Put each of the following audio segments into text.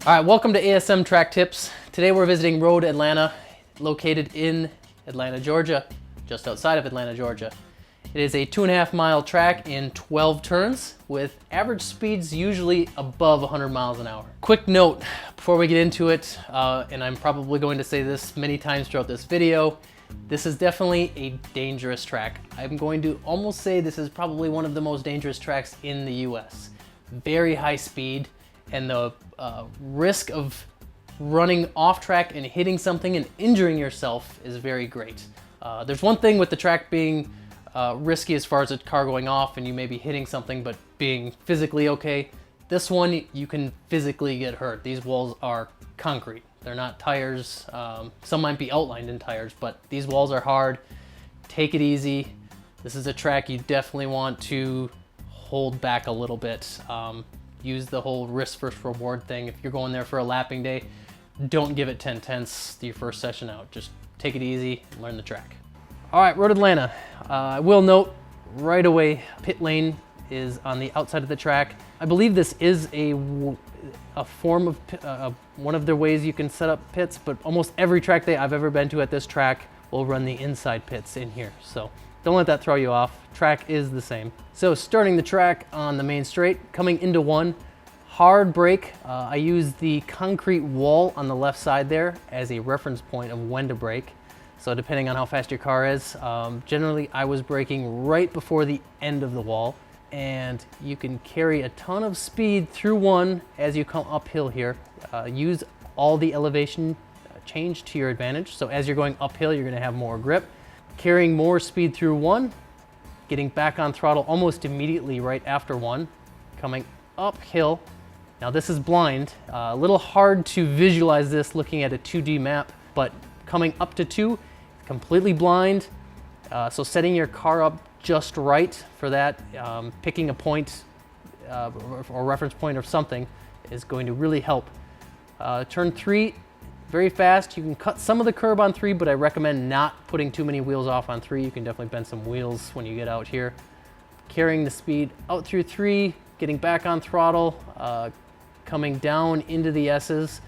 All right, welcome to ASM Track Tips. Today we're visiting Road Atlanta, located in Atlanta, Georgia, just outside of Atlanta, Georgia. It is a 2.5 mile track in 12 turns with average speeds usually above 100 miles an hour. Quick note before we get into it, and I'm probably going to say this many times throughout this video, this is definitely a dangerous track. I'm going to almost say this is probably one of the most dangerous tracks in the US. Very high speed, and the risk of running off track and hitting something and injuring yourself is very great. There's one thing with the track being risky as far as a car going off and you may be hitting something but being physically okay. This one, you can physically get hurt. These walls are concrete. They're not tires. Some might be outlined in tires, but these walls are hard. Take it easy. This is a track you definitely want to hold back a little bit. Use the whole risk versus reward thing. If you're going there for a lapping day, don't give it 10 tenths your first session out. Just take it easy and learn the track. All right, Road Atlanta. I will note right away, pit lane is on the outside of the track. I believe this is a form of one of the ways you can set up pits, but almost every track day I've ever been to at this track will run the inside pits in here. So don't let that throw you off. Track is the same. So starting the track on the main straight, coming into one, hard brake. I use the concrete wall on the left side there as a reference point of when to brake. So depending on how fast your car is, generally I was braking right before the end of the wall, and you can carry a ton of speed through one as you come uphill here. Use all the elevation change to your advantage. So as you're going uphill, you're gonna have more grip. Carrying more speed through one, getting back on throttle almost immediately right after one, coming uphill. Now this is blind, a little hard to visualize this looking at a 2D map, but coming up to two, completely blind. So setting your car up just right for that, picking a point or reference point or something is going to really help. Turn three, very fast. You can cut some of the curb on three, but I recommend not putting too many wheels off on three. You can definitely bend some wheels when you get out here. Carrying the speed out through three, getting back on throttle, coming down into the S's.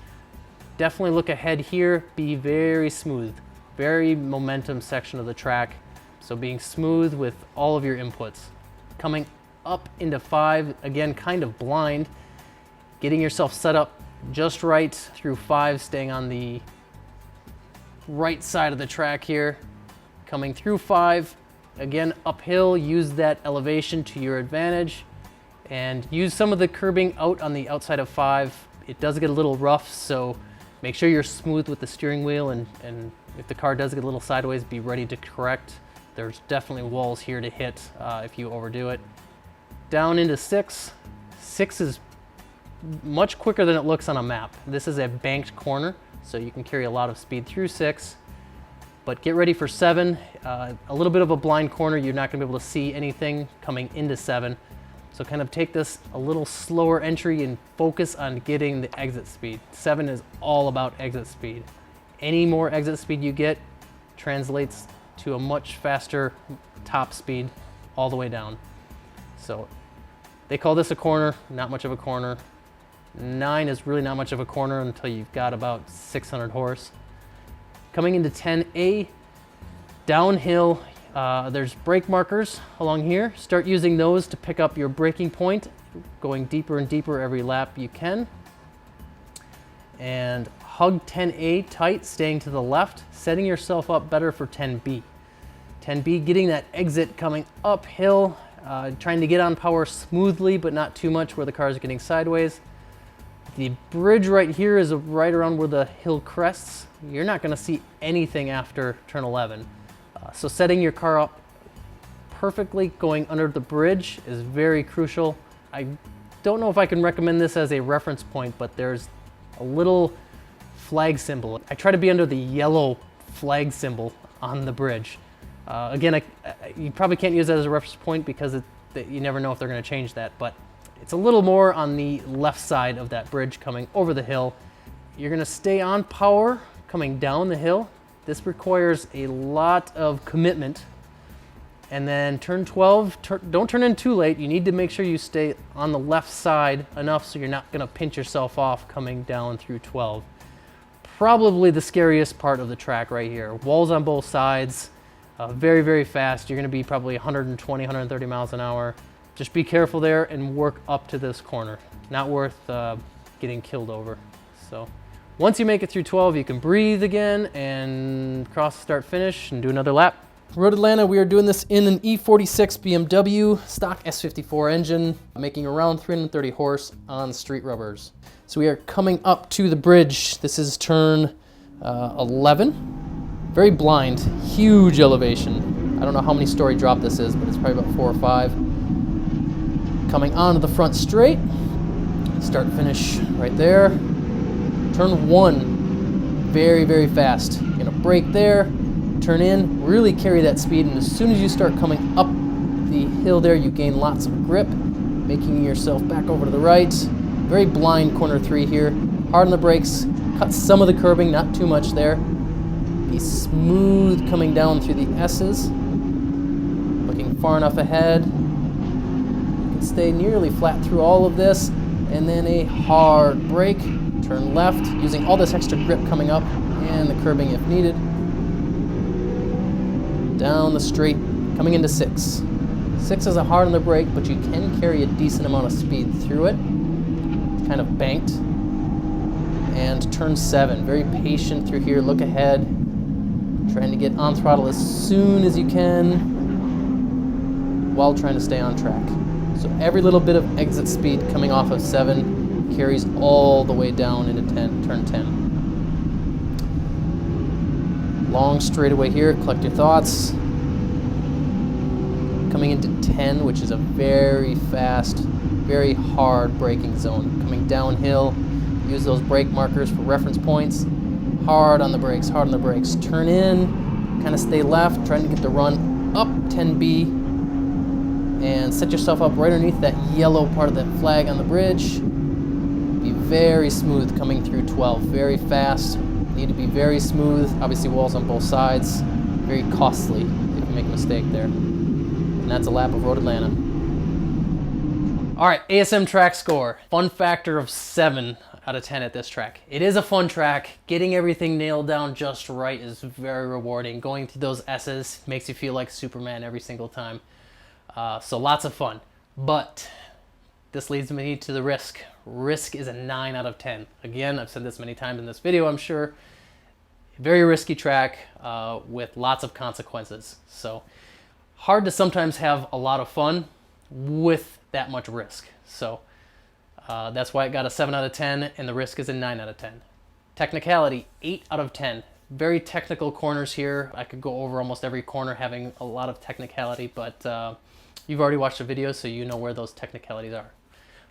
Definitely look ahead here, be very smooth, very momentum section of the track. So being smooth with all of your inputs. Coming up into five, again, kind of blind, getting yourself set up just right through five, staying on the right side of the track here. Coming through five, again, uphill, use that elevation to your advantage and use some of the curbing out on the outside of five. It does get a little rough, so make sure you're smooth with the steering wheel, and if the car does get a little sideways, be ready to correct. There's definitely walls here to hit if you overdo it. Down into six. Six is much quicker than it looks on a map. This is a banked corner, so you can carry a lot of speed through six. But get ready for seven. A little bit of a blind corner. You're not gonna be able to see anything coming into seven. So kind of take this a little slower entry and focus on getting the exit speed. Seven is all about exit speed. Any more exit speed you get translates to a much faster top speed all the way down. So they call this a corner, not much of a corner. 9 is really not much of a corner until you've got about 600 horse. Coming into 10A, downhill, there's brake markers along here. Start using those to pick up your braking point, going deeper and deeper every lap you can. And hug 10A tight, staying to the left, setting yourself up better for 10B. 10B, getting that exit coming uphill, trying to get on power smoothly, but not too much where the car is getting sideways. The bridge right here is right around where the hill crests. You're not gonna see anything after turn 11. So setting your car up perfectly going under the bridge is very crucial. I don't know if I can recommend this as a reference point, but there's a little flag symbol. I try to be under the yellow flag symbol on the bridge. Again, you probably can't use that as a reference point because you never know if they're gonna change that, but it's a little more on the left side of that bridge coming over the hill. You're gonna stay on power coming down the hill. This requires a lot of commitment And then turn 12, don't turn in too late. You need to make sure you stay on the left side enough so you're not gonna pinch yourself off coming down through 12. Probably the scariest part of the track right here. Walls on both sides, very, very fast. You're gonna be probably 120, 130 miles an hour. Just be careful there and work up to this corner. Not worth getting killed over. So once you make it through 12, you can breathe again and cross the start finish and do another lap. Road Atlanta, we are doing this in an E46 BMW stock S54 engine, making around 330 horse on street rubbers. So we are coming up to the bridge. This is turn 11. Very blind, huge elevation. I don't know how many story drop this is, but it's probably about 4 or 5. Coming onto the front straight. Start finish right there. Turn 1, very, very fast. You're gonna brake there, turn in, really carry that speed, and as soon as you start coming up the hill there, you gain lots of grip, making yourself back over to the right. Very blind corner 3 here. Hard on the brakes, cut some of the curbing, not too much there. Be smooth coming down through the S's. Looking far enough ahead. You can stay nearly flat through all of this, and then a hard brake. Turn left, using all this extra grip coming up, and the curbing if needed. Down the straight, coming into 6. 6 is a hard on the brake, but you can carry a decent amount of speed through it. Kind of banked. And turn 7, very patient through here, look ahead. Trying to get on throttle as soon as you can while trying to stay on track. So every little bit of exit speed coming off of 7 carries all the way down into turn 10. Long straightaway here, collect your thoughts. Coming into 10, which is a very fast, very hard braking zone. Coming downhill, use those brake markers for reference points. Hard on the brakes, hard on the brakes. Turn in, kind of stay left, trying to get the run up 10B, and set yourself up right underneath that yellow part of that flag on the bridge. Be very smooth coming through 12, very fast. Need to be very smooth. Obviously walls on both sides. Very costly if you make a mistake there. And that's a lap of Road Atlanta. All right, ASM track score. Fun factor of 7 out of 10 at this track. It is a fun track. Getting everything nailed down just right is very rewarding. Going through those S's makes you feel like Superman every single time. So lots of fun. But this leads me to the risk. Risk is a 9 out of 10. Again, I've said this many times in this video, I'm sure. Very risky track with lots of consequences. So hard to sometimes have a lot of fun with that much risk. So that's why it got a 7 out of 10 and the risk is a 9 out of 10. Technicality, 8 out of 10. Very technical corners here. I could go over almost every corner having a lot of technicality, but you've already watched the video, so you know where those technicalities are.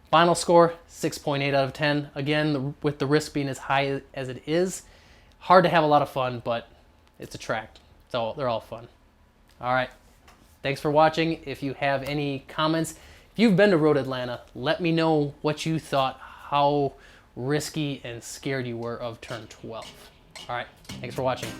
Final score, 6.8 out of 10. Again, with the risk being as high as it is, hard to have a lot of fun, but it's a track, so they're all fun. All right, thanks for watching. If you have any comments, if you've been to Road Atlanta, let me know what you thought, how risky and scared you were of turn 12. All right, thanks for watching.